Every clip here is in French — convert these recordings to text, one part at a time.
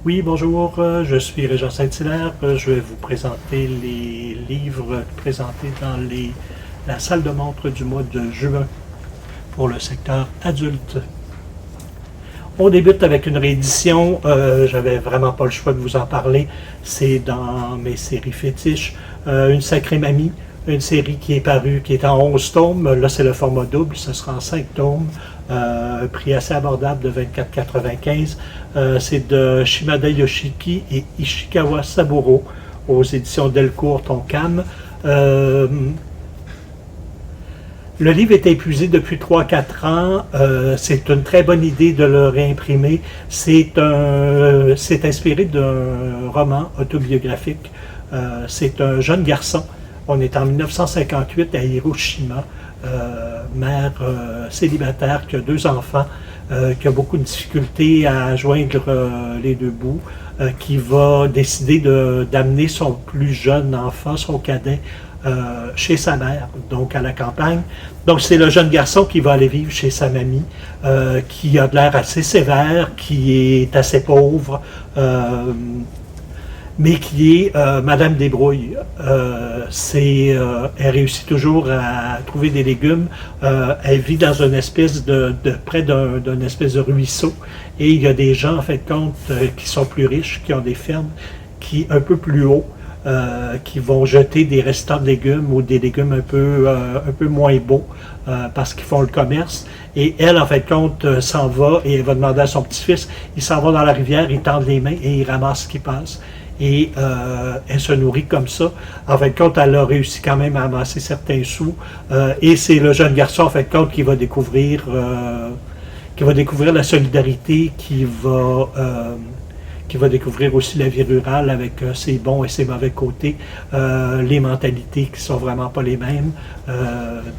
Oui, bonjour, je suis Régent Saint-Hilaire. Je vais vous présenter les livres présentés dans la salle de montre du mois de juin pour le secteur adulte. On débute avec une réédition, j'avais vraiment pas le choix de vous en parler, c'est dans mes séries fétiches, Une sacrée mamie, une série qui est parue, qui est en 11 tomes, là c'est le format double, ce sera en 5 tomes, un prix assez abordable de 24,95. C'est de Shimada Yoshiki et Ishikawa Saburo aux éditions Delcourt Tonkam. Le livre est épuisé depuis 3-4 ans. C'est une très bonne idée de le réimprimer. C'est inspiré d'un roman autobiographique. C'est un jeune garçon. On est en 1958 à Hiroshima, mère célibataire qui a 2 enfants, qui a beaucoup de difficultés à joindre les 2 bouts, qui va décider d'amener son plus jeune enfant, son cadet, chez sa mère, donc à la campagne. Donc c'est le jeune garçon qui va aller vivre chez sa mamie, qui a de l'air assez sévère, qui est assez pauvre, mais qui est Madame Débrouille. Elle réussit toujours à trouver des légumes. Elle vit dans une espèce près d'un espèce de ruisseau, et il y a des gens en fait compte qui sont plus riches, qui ont des fermes qui un peu plus haut, qui vont jeter des restants de légumes ou des légumes un peu moins beaux parce qu'ils font le commerce. Et elle, en fait, compte, s'en va et elle va demander à son petit-fils, il s'en va dans la rivière, il tend les mains et il ramasse ce qui passe. Et elle se nourrit comme ça. En fait, compte, elle a réussi quand même à amasser certains sous. Et c'est le jeune garçon, en fait, compte, qui va découvrir la solidarité, qui va découvrir aussi la vie rurale avec ses bons et ses mauvais côtés, les mentalités qui sont vraiment pas les mêmes.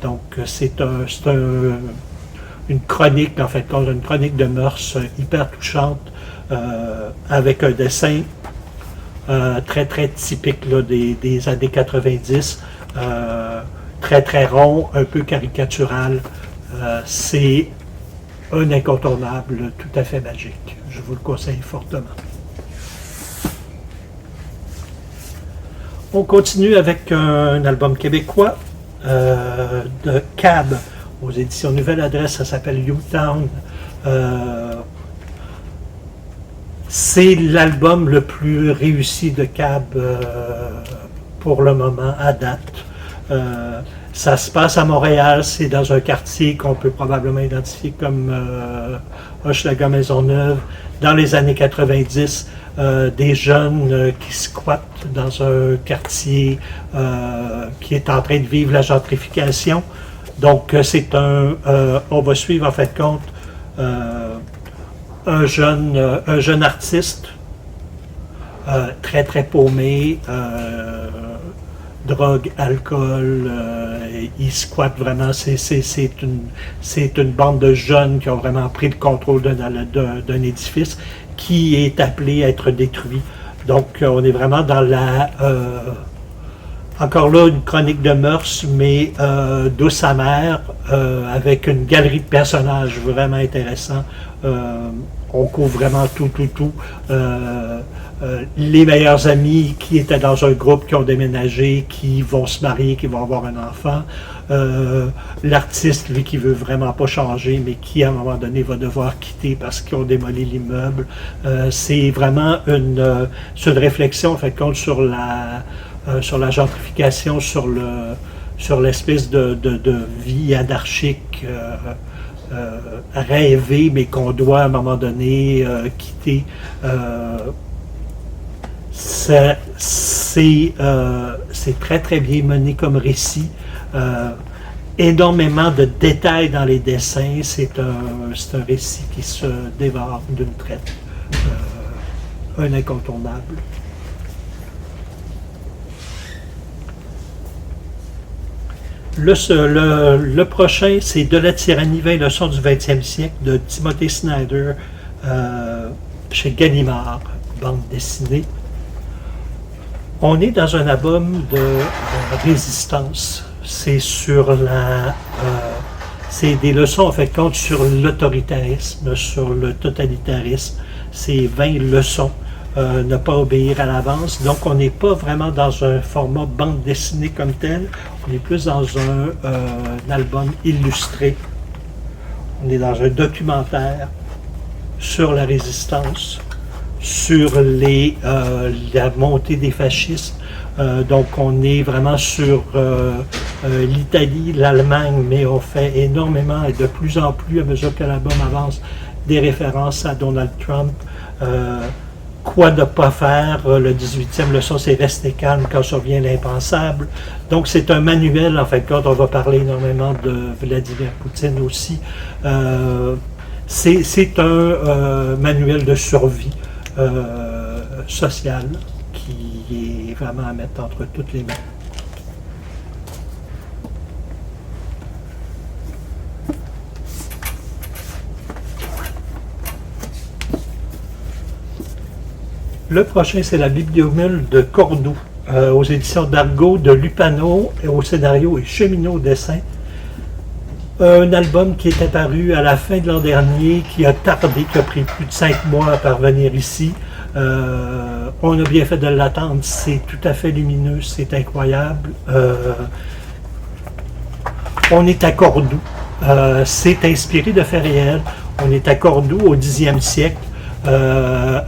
Donc c'est une chronique, en fait, une chronique de mœurs hyper touchante, avec un dessin très très typique là, des années 90, très très rond, un peu caricatural. C'est un incontournable tout à fait magique. Je vous le conseille fortement. On continue avec un album québécois de Cab aux éditions Nouvelle Adresse. Ça s'appelle U-Town. C'est l'album le plus réussi de Cab pour le moment, à date. Ça se passe à Montréal, c'est dans un quartier qu'on peut probablement identifier comme Hochelaga Maisonneuve. Dans les années 90, des jeunes qui squattent dans un quartier qui est en train de vivre la gentrification. Donc on va suivre en fait compte un jeune artiste très très paumé, drogue, alcool, ils squattent vraiment. C'est une bande de jeunes qui ont vraiment pris le contrôle d'un édifice qui est appelé à être détruit. Donc on est vraiment dans encore là, une chronique de mœurs, mais douce amère, avec une galerie de personnages vraiment intéressants. On couvre vraiment tout. Les meilleurs amis qui étaient dans un groupe, qui ont déménagé, qui vont se marier, qui vont avoir un enfant. L'artiste, lui, qui veut vraiment pas changer, mais qui, à un moment donné, va devoir quitter parce qu'ils ont démoli l'immeuble. C'est vraiment une réflexion, en fait, compte sur la gentrification, sur l'espèce de vie anarchique rêvée, mais qu'on doit à un moment donné quitter. C'est très très bien mené comme récit. Énormément de détails dans les dessins. C'est un récit qui se dévore d'une traite. Un incontournable. Le prochain, c'est De la tyrannie, 20 leçons du 20e siècle de Timothy Snyder chez Gallimard, bande dessinée. On est dans un album de résistance. C'est c'est des leçons en fait compte sur l'autoritarisme, sur le totalitarisme. C'est 20 leçons ne pas obéir à l'avance. Donc, on n'est pas vraiment dans un format bande dessinée comme tel. On est plus dans un album illustré. On est dans un documentaire sur la résistance, sur la montée des fascismes. Donc, on est vraiment sur l'Italie, l'Allemagne, mais on fait énormément et de plus en plus, à mesure que l'album avance, des références à Donald Trump. Quoi ne pas faire, le 18e leçon, c'est rester calme quand survient l'impensable. Donc, c'est un manuel, en fait, quand on va parler énormément de Vladimir Poutine aussi. C'est un manuel de survie sociale qui est vraiment à mettre entre toutes les mains. Le prochain, c'est la Bibliomule de Cordoue, aux éditions d'Argo, de Lupano, et au scénario et Cheminot au dessin. Un album qui est apparu à la fin de l'an dernier, qui a tardé, qui a pris plus de 5 mois à parvenir ici. On a bien fait de l'attendre, c'est tout à fait lumineux, c'est incroyable. On est à Cordoue, c'est inspiré de faits réels. On est à Cordoue au Xe siècle,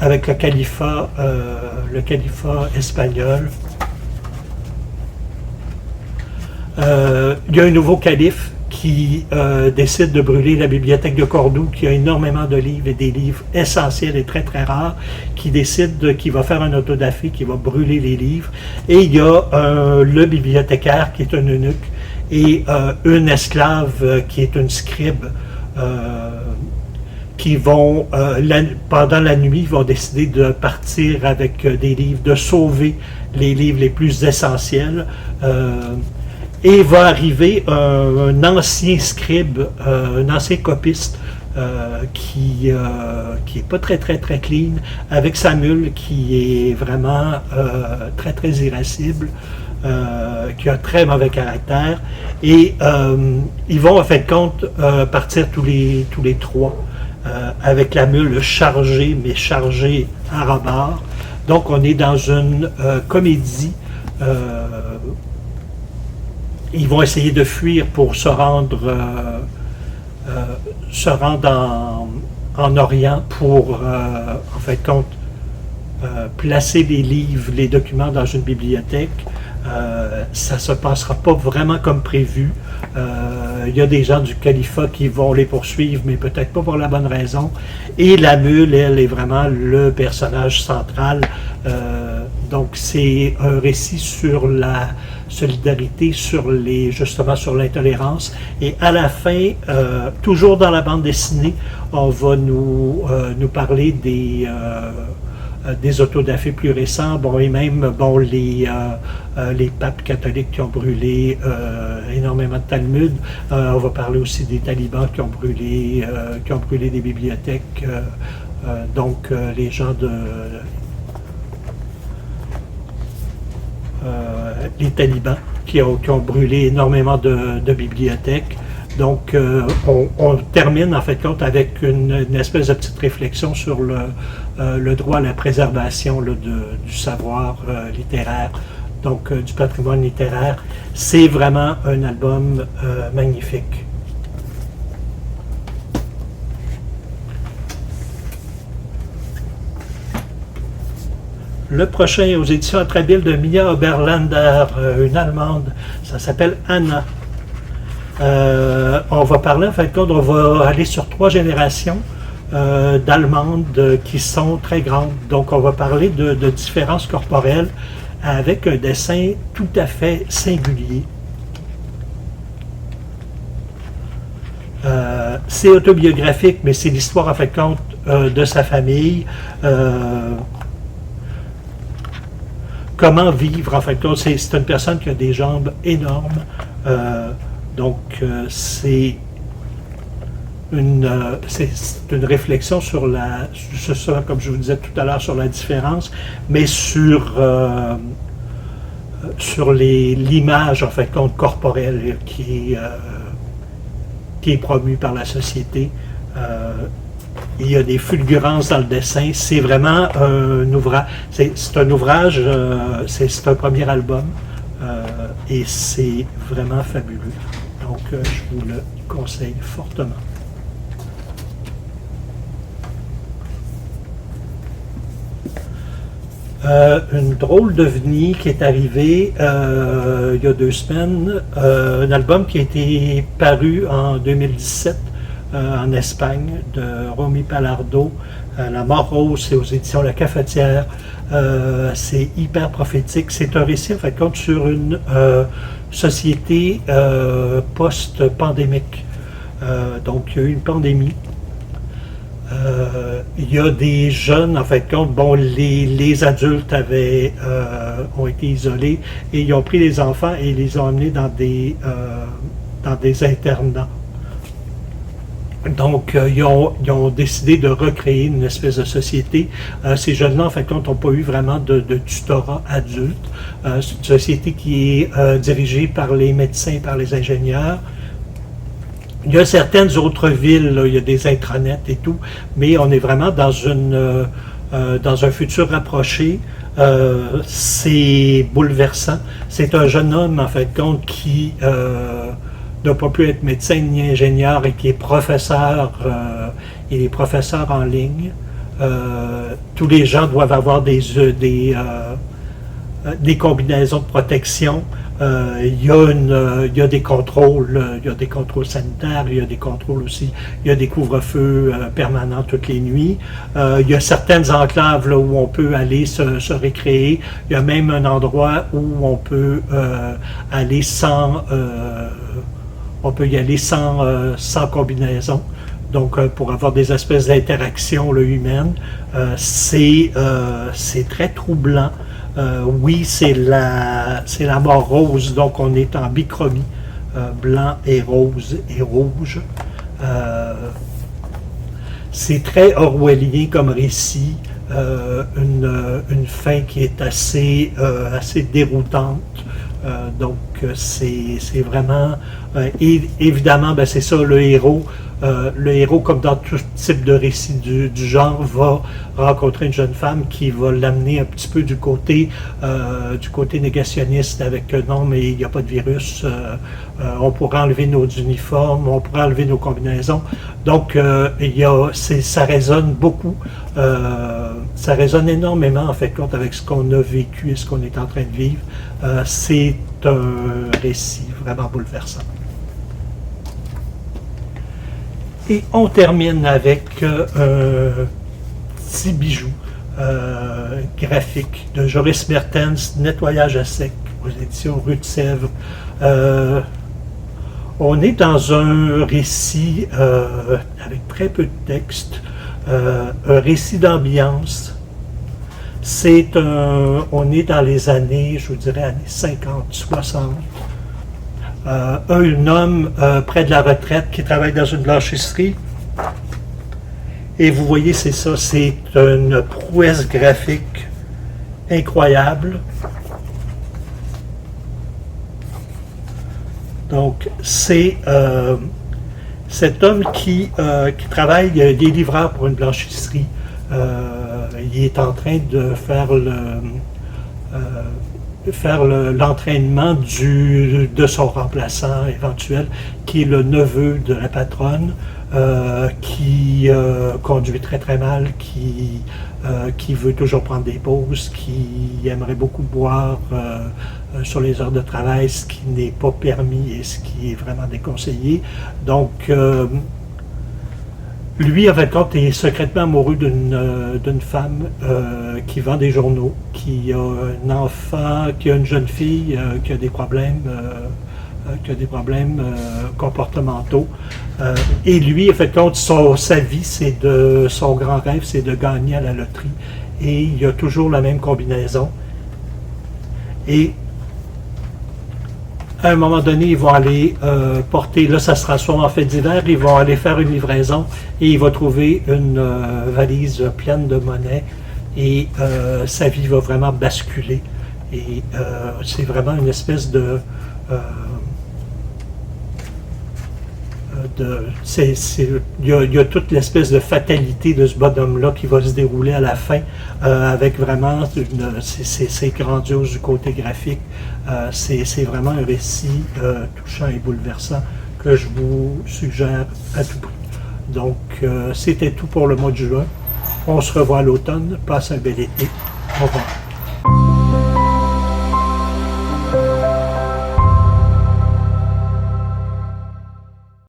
avec le califat espagnol. Il y a un nouveau calife qui décide de brûler la bibliothèque de Cordoue, qui a énormément de livres et des livres essentiels et très très rares, qui décide qu'il va faire un autodafé, qui va brûler les livres. Et il y a le bibliothécaire qui est un eunuque et une esclave qui est une scribe, qui vont, pendant la nuit, vont décider de partir avec des livres, de sauver les livres les plus essentiels. Et va arriver un ancien scribe, un ancien copiste qui est pas très très très clean, avec sa mule qui est vraiment très très irascible, qui a un très mauvais caractère. Et ils vont en fait de compte partir tous les trois avec la mule chargée, mais chargée à rabord. Donc on est dans une comédie. Ils vont essayer de fuir pour se rendre en Orient pour, en fait, compte, placer les livres, les documents dans une bibliothèque. Ça ne se passera pas vraiment comme prévu. Il y a des gens du califat qui vont les poursuivre, mais peut-être pas pour la bonne raison. Et la mule, elle, est vraiment le personnage central. Donc, c'est un récit sur la solidarité, justement sur l'intolérance. Et à la fin, toujours dans la bande dessinée, on va nous parler des autodafés plus récents, et même les papes catholiques qui ont brûlé énormément de Talmud. On va parler aussi des talibans qui ont brûlé des bibliothèques. Donc les gens les talibans qui ont brûlé énormément de bibliothèques. Donc, on termine en fait compte avec une espèce de petite réflexion sur le droit à la préservation du savoir littéraire, donc du patrimoine littéraire. C'est vraiment un album magnifique. Le prochain est aux éditions Atrabile de Mia Oberländer, une Allemande. Ça s'appelle Anna. On va parler, en fait, on va aller sur 3 générations d'Allemandes qui sont très grandes. Donc, on va parler de différences corporelles avec un dessin tout à fait singulier. C'est autobiographique, mais c'est l'histoire, en fait, compte de sa famille. Comment vivre, en fait, c'est une personne qui a des jambes énormes. Donc, c'est une réflexion sur comme je vous disais tout à l'heure, sur la différence, mais sur l'image, en fait, corporelle qui est promue par la société. il y a des fulgurances dans le dessin. C'est vraiment un ouvrage. C'est un ouvrage, c'est un premier album et c'est vraiment fabuleux. Donc, je vous le conseille fortement. Une drôle de d'ovni qui est arrivé il y a 2 semaines, un album qui a été paru en 2017 en Espagne de Romy Palardo, La Mort Rose, c'est aux éditions La Cafetière. C'est hyper prophétique. C'est un récit en fait compte sur une société post-pandémique. Donc il y a eu une pandémie. Il y a des jeunes, en fait, compte, bon, les adultes ont été isolés et ils ont pris les enfants et ils les ont emmenés dans des internats. Donc, ils ont décidé de recréer une espèce de société. Ces jeunes-là, en fait, compte, n'ont pas eu vraiment de tutorat adulte. C'est une société qui est dirigée par les médecins, par les ingénieurs. Il y a certaines autres villes, là, il y a des intranets et tout, mais on est vraiment dans un futur rapproché. C'est bouleversant. C'est un jeune homme, en fait, compte, qui n'a pas pu être médecin ni ingénieur et qui est professeur. Il est professeur en ligne. Tous les gens doivent avoir des combinaisons de protection. Il y a des contrôles, sanitaires, il y a des contrôles aussi, il y a des couvre-feux permanents toutes les nuits. Il y a certaines enclaves là, où on peut aller se récréer. Il y a même un endroit où on peut aller sans combinaison. Donc, pour avoir des espèces d'interactions humaines, c'est très troublant. Oui, c'est la mort rose, donc on est en bichromie, blanc et rose et rouge. C'est très orwellien comme récit, une fin qui est assez déroutante. Donc c'est vraiment évidemment ben, c'est ça le héros. Le héros, comme dans tout type de récit du genre, va rencontrer une jeune femme qui va l'amener un petit peu du côté négationniste avec non, mais il n'y a pas de virus, on pourra enlever nos uniformes, on pourra enlever nos combinaisons. Donc, ça résonne beaucoup, ça résonne énormément en fait compte avec ce qu'on a vécu et ce qu'on est en train de vivre. C'est un récit vraiment bouleversant. Et on termine avec un petit bijou graphique de Joris Mertens, Nettoyage à sec, aux éditions Rue de Sèvres. On est dans un récit avec très peu de texte, un récit d'ambiance. On est dans les années, je vous dirais, années 50, 60. Un homme près de la retraite qui travaille dans une blanchisserie. Et vous voyez, c'est ça, c'est une prouesse graphique incroyable. Donc, c'est cet homme qui travaille, il est livreur pour une blanchisserie. Il est en train de faire l'entraînement de son remplaçant éventuel, qui est le neveu de la patronne, qui conduit très très mal, qui veut toujours prendre des pauses, qui aimerait beaucoup boire sur les heures de travail, ce qui n'est pas permis et ce qui est vraiment déconseillé. Donc, lui, en fait, compte, est secrètement amoureux d'une femme qui vend des journaux, qui a un enfant, qui a une jeune fille qui a des problèmes, comportementaux. Et lui, en fait, compte, sa vie, son grand rêve, c'est de gagner à la loterie. Et il a toujours la même combinaison. Et à un moment donné, ils vont aller porter, là ça sera soit en fait d'hiver, ils vont aller faire une livraison et il va trouver une valise pleine de monnaie et sa vie va vraiment basculer. Et c'est vraiment une espèce il y a toute l'espèce de fatalité de ce bonhomme-là qui va se dérouler à la fin, avec vraiment, c'est grandiose du côté graphique. C'est vraiment un récit touchant et bouleversant que je vous suggère à tout prix. Donc, c'était tout pour le mois de juin. On se revoit à l'automne. Passe un bel été. Au revoir.